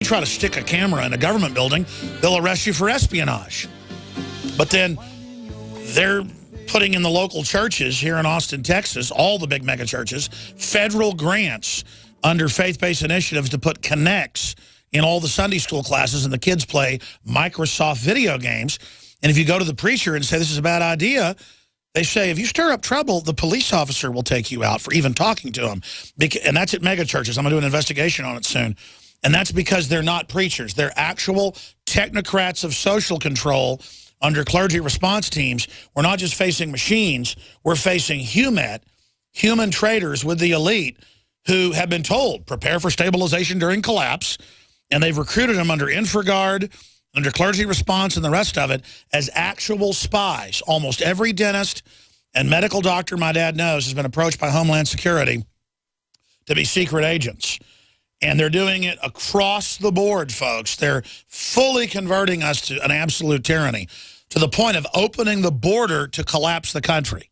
try to stick a camera in a government building, they'll arrest you for espionage. But then they're putting in the local churches here in Austin, Texas, all the big mega churches, federal grants under faith-based initiatives to put Connects in all the Sunday school classes, and the kids play Microsoft video games. And if you go to the preacher and say this is a bad idea, they say, if you stir up trouble, the police officer will take you out for even talking to him. And that's at mega churches. I'm going to do an investigation on it soon. And that's because they're not preachers. They're actual technocrats of social control under clergy response teams. We're not just facing machines. We're facing human traitors with the elite who have been told, prepare for stabilization during collapse. And they've recruited them under InfraGard, under clergy response and the rest of it as actual spies. Almost every dentist and medical doctor my dad knows has been approached by Homeland Security to be secret agents. And they're doing it across the board, folks. They're fully converting us to an absolute tyranny, to the point of opening the border to collapse the country.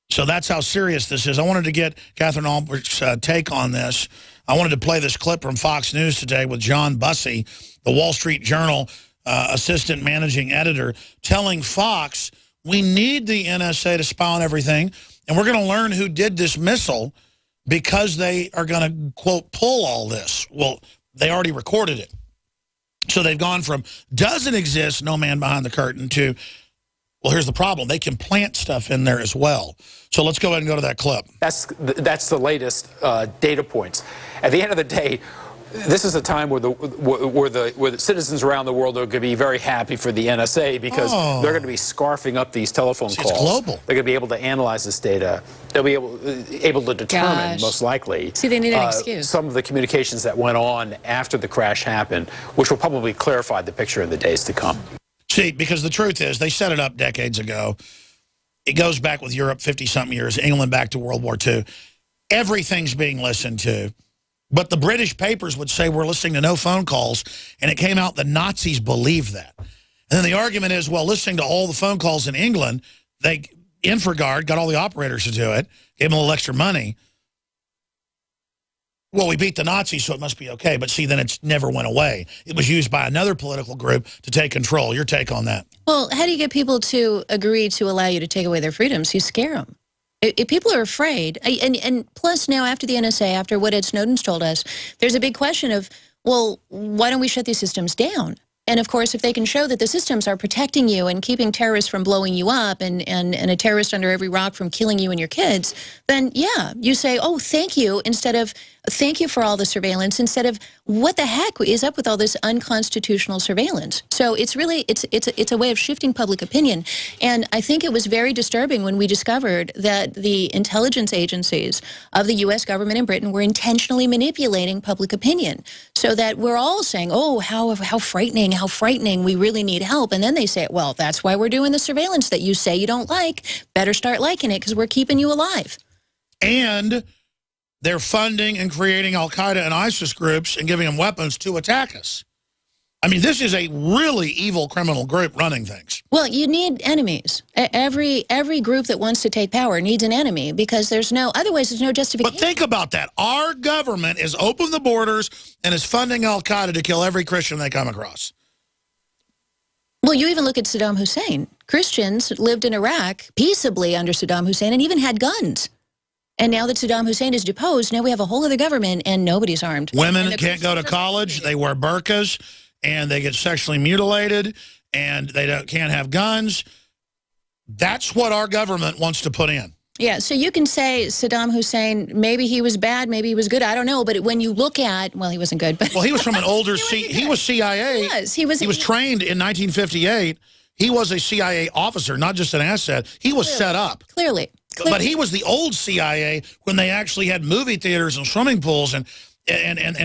So that's how serious this is. I wanted to get Catherine Albert's take on this. I wanted to play this clip from Fox News today with John Bussey, the Wall Street Journal assistant managing editor, telling Fox, we need the NSA to spy on everything, and we're going to learn who did this missile because they are going to, quote, pull all this. Well, they already recorded it. So they've gone from doesn't exist, no man behind the curtain, to, well, here's the problem. They can plant stuff in there as well. So let's go ahead and go to that clip. That's the latest data points. At the end of the day, this is a time where the citizens around the world are going to be very happy for the NSA because they're going to be scarfing up these telephone calls. It's global. They're going to be able to analyze this data. They'll be able to determine, most likely, see, they need an excuse. Some of the communications that went on after the crash happened, which will probably clarify the picture in the days to come. See, because the truth is, they set it up decades ago. It goes back with Europe 50-something years, England back to World War II. Everything's being listened to. But the British papers would say we're listening to no phone calls, and it came out the Nazis believed that. And then the argument is, well, listening to all the phone calls in England, InfraGard got all the operators to do it, gave them a little extra money. Well, we beat the Nazis, so it must be okay. But see, then it never went away. It was used by another political group to take control. Your take on that? Well, how do you get people to agree to allow you to take away their freedoms? You scare them. If people are afraid, and plus now after the NSA, after what Ed Snowden's told us, there's a big question of, well, why don't we shut these systems down? And of course, if they can show that the systems are protecting you and keeping terrorists from blowing you up and a terrorist under every rock from killing you and your kids, then yeah, you say, oh, thank you, instead of thank you for all the surveillance, instead of what the heck is up with all this unconstitutional surveillance. So it's really, it's a way of shifting public opinion. And I think it was very disturbing when we discovered that the intelligence agencies of the U.S. government and Britain were intentionally manipulating public opinion so that we're all saying, oh, how frightening, we really need help. And then they say, well, that's why we're doing the surveillance that you say you don't like. Better start liking it because we're keeping you alive. And they're funding and creating Al-Qaeda and ISIS groups and giving them weapons to attack us. I mean, this is a really evil criminal group running things. Well, you need enemies. Every group that wants to take power needs an enemy because otherwise there's no justification. But think about that. Our government is open the borders and is funding Al-Qaeda to kill every Christian they come across. Well, you even look at Saddam Hussein. Christians lived in Iraq peaceably under Saddam Hussein and even had guns. And now that Saddam Hussein is deposed, now we have a whole other government and nobody's armed. Women can't go to college. They wear burqas and they get sexually mutilated and they can't have guns. That's what our government wants to put in. Yeah, so you can say Saddam Hussein, maybe he was bad, maybe he was good, I don't know. But when you look at, well, he wasn't good. But well, he was from an older, he was CIA. He was trained in 1958. He was a CIA officer, not just an asset. He was set up. Clearly. But he was the old CIA when they actually had movie theaters and swimming pools and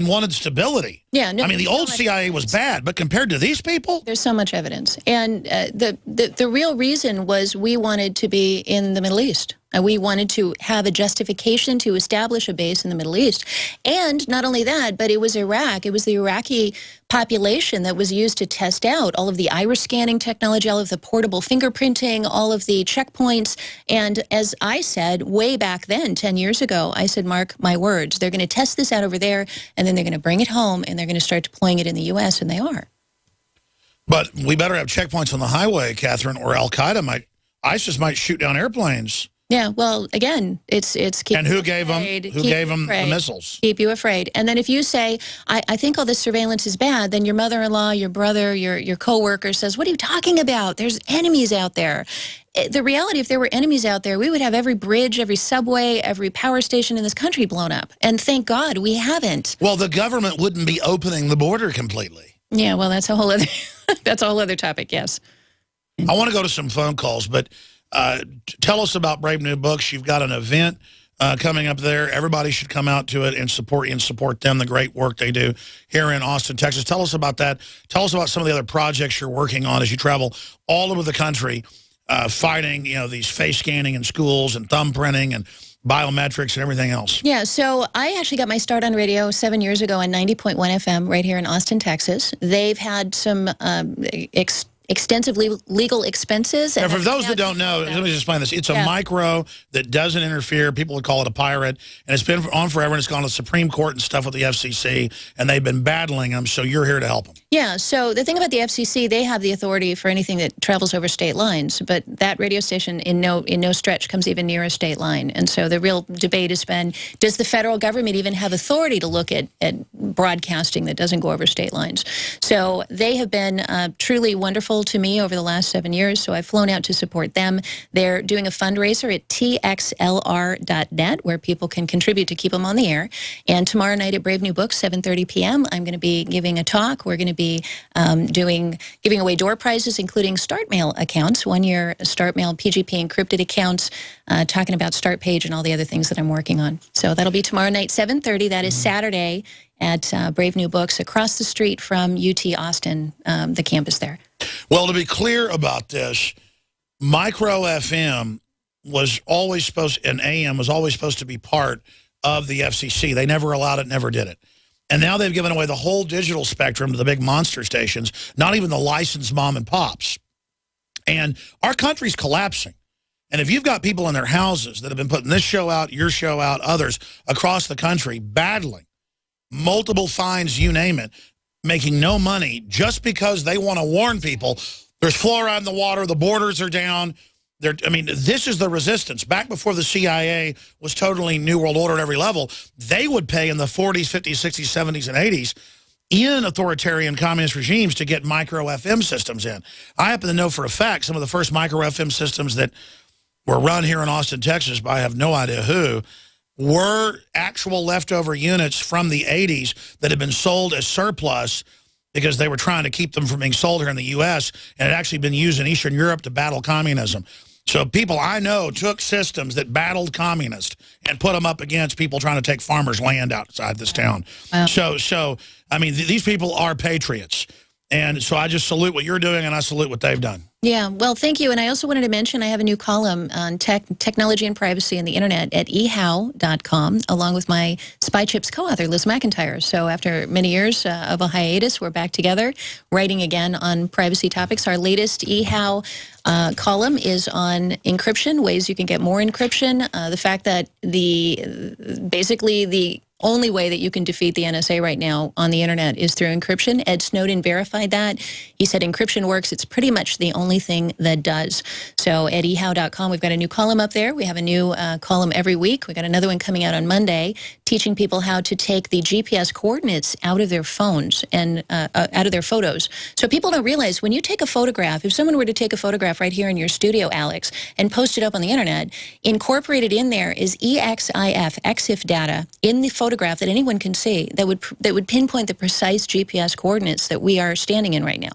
wanted stability. Yeah, no, I mean, the old CIA was bad, but compared to these people? There's so much evidence. And the real reason was we wanted to be in the Middle East. We wanted to have a justification to establish a base in the Middle East. And not only that, but it was Iraq. It was the Iraqi population that was used to test out all of the iris scanning technology, all of the portable fingerprinting, all of the checkpoints. And as I said way back then, 10 years ago, I said, mark my words, they're going to test this out over there, and then they're going to bring it home, and they're going to start deploying it in the U.S., and they are. But we better have checkpoints on the highway, Catherine, or Al-Qaeda ISIS might shoot down airplanes. Yeah, well, again, it's keep and who gave them the missiles? Keep you afraid. And then if you say, I think all this surveillance is bad, then your mother-in-law, your brother, your coworker says, what are you talking about? There's enemies out there. The reality, if there were enemies out there, we would have every bridge, every subway, every power station in this country blown up. And thank God we haven't. Well, the government wouldn't be opening the border completely. Yeah, well, that's a whole other that's a whole other topic, yes. I want to go to some phone calls, but tell us about Brave New Books. You've got an event coming up there. Everybody should come out to it and support you and support them, the great work they do here in Austin, Texas. Tell us about that. Tell us about some of the other projects you're working on as you travel all over the country fighting, these face scanning in schools and thumbprinting and biometrics and everything else. Yeah, so I actually got my start on radio 7 years ago on 90.1 FM right here in Austin, Texas. They've had some extensive legal expenses. And for those that don't know, let me just explain this. It's a micro that doesn't interfere. People would call it a pirate. And it's been on forever, and it's gone to the Supreme Court and stuff with the FCC, and they've been battling them, so you're here to help them. Yeah, so the thing about the FCC, they have the authority for anything that travels over state lines, but that radio station in no stretch comes even near a state line. And so the real debate has been, does the federal government even have authority to look at broadcasting that doesn't go over state lines? So they have been truly wonderful to me over the last 7 years, so I've flown out to support them. They're doing a fundraiser at txlr.net where people can contribute to keep them on the air. And tomorrow night at Brave New Books, 7:30 p.m., I'm going to be giving a talk. We're going to be giving away door prizes, including Start Mail accounts, 1-year Start Mail PGP encrypted accounts, talking about Start Page and all the other things that I'm working on. So that'll be tomorrow night, 7:30. That is Saturday at Brave New Books across the street from UT Austin, the campus there. Well, to be clear about this, micro FM was always supposed, and AM was always supposed to be part of the FCC. They never allowed it, never did it. And now they've given away the whole digital spectrum to the big monster stations, not even the licensed mom and pops. And our country's collapsing. And if you've got people in their houses that have been putting this show out, your show out, others across the country battling, multiple fines, you name it, making no money just because they want to warn people there's fluoride in the water, the borders are down. I mean, this is the resistance. Back before the CIA was totally New World Order at every level, they would pay in the 40s, 50s, 60s, 70s, and 80s in authoritarian communist regimes to get micro FM systems in. I happen to know for a fact some of the first micro FM systems that were run here in Austin, Texas by I have no idea who, were actual leftover units from the 80s that had been sold as surplus because they were trying to keep them from being sold here in the U.S. and had actually been used in Eastern Europe to battle communism. So people I know took systems that battled communists and put them up against people trying to take farmers' land outside this town. Wow. So I mean, these people are patriots. And so I just salute what you're doing, and I salute what they've done. Yeah, well, thank you. And I also wanted to mention I have a new column on technology and privacy and the internet at ehow.com, along with my Spy Chips co-author, Liz McIntyre. So after many years of a hiatus, we're back together, writing again on privacy topics. Our latest eHow column is on encryption, ways you can get more encryption, the fact that basically the only way that you can defeat the NSA right now on the internet is through encryption. Ed Snowden verified that. He said encryption works. It's pretty much the only thing that does. So at ehow.com, we've got a new column up there. We have a new column every week. We've got another one coming out on Monday, teaching people how to take the GPS coordinates out of their phones and out of their photos. So people don't realize when you take a photograph, if someone were to take a photograph right here in your studio, Alex, and post it up on the internet, incorporated in there is EXIF data in the photograph that anyone can see that would pinpoint the precise GPS coordinates that we are standing in right now.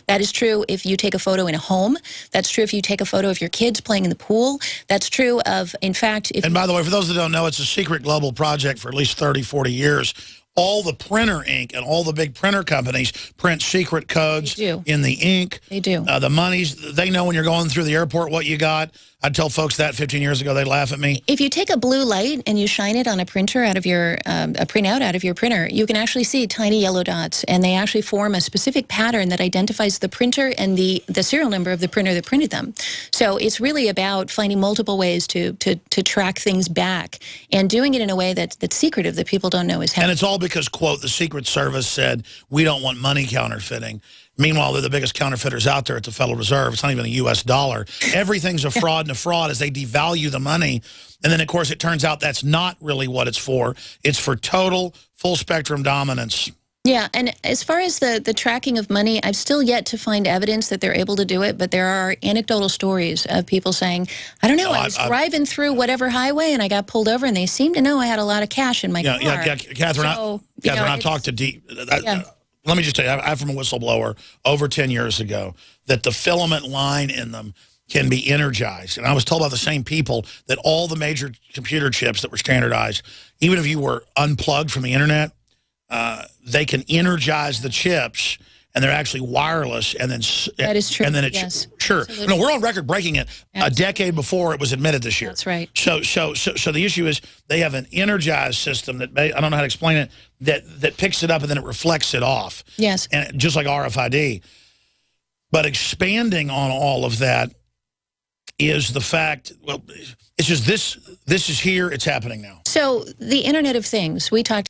That is true if you take a photo in a home. That's true if you take a photo of your kids playing in the pool. That's true of, in fact, if... And by the way, for those that don't know, it's a secret global project for at least 30, 40 years. All the printer ink and all the big printer companies print secret codes in the ink. They do. The monies, they know when you're going through the airport what you got. I'd tell folks that 15 years ago, they'd laugh at me. If you take a blue light and you shine it on a printer out of your, a printout out of your printer, you can actually see tiny yellow dots, and they actually form a specific pattern that identifies the printer and the serial number of the printer that printed them. So it's really about finding multiple ways to track things back and doing it in a way that's secretive, that people don't know is happening. And it's all because, quote, the Secret Service said, we don't want money counterfeiting. Meanwhile, they're the biggest counterfeiters out there at the Federal Reserve. It's not even a U.S. dollar. Everything's a fraud and a fraud as they devalue the money. And then, of course, it turns out that's not really what it's for. It's for total, full-spectrum dominance. Yeah, and as far as the tracking of money, I've still yet to find evidence that they're able to do it, but there are anecdotal stories of people saying, I don't know, I was driving through whatever highway and I got pulled over and they seemed to know I had a lot of cash in my car. Yeah, Catherine, so, Catherine, I talked to let me just tell you, I'm from a whistleblower over 10 years ago, that the filament line in them can be energized. And I was told by the same people that all the major computer chips that were standardized, even if you were unplugged from the internet, they can energize the chips, and they're actually wireless. And then that is true. And then it sure. Absolutely. No, we're on record breaking it a decade before it was admitted this year. That's right. So the issue is they have an energized system that I don't know how to explain it, that picks it up and then it reflects it off. Yes. And just like RFID. But expanding on all of that is the fact, well, it's just this is here, it's happening now. So the Internet of Things, we talked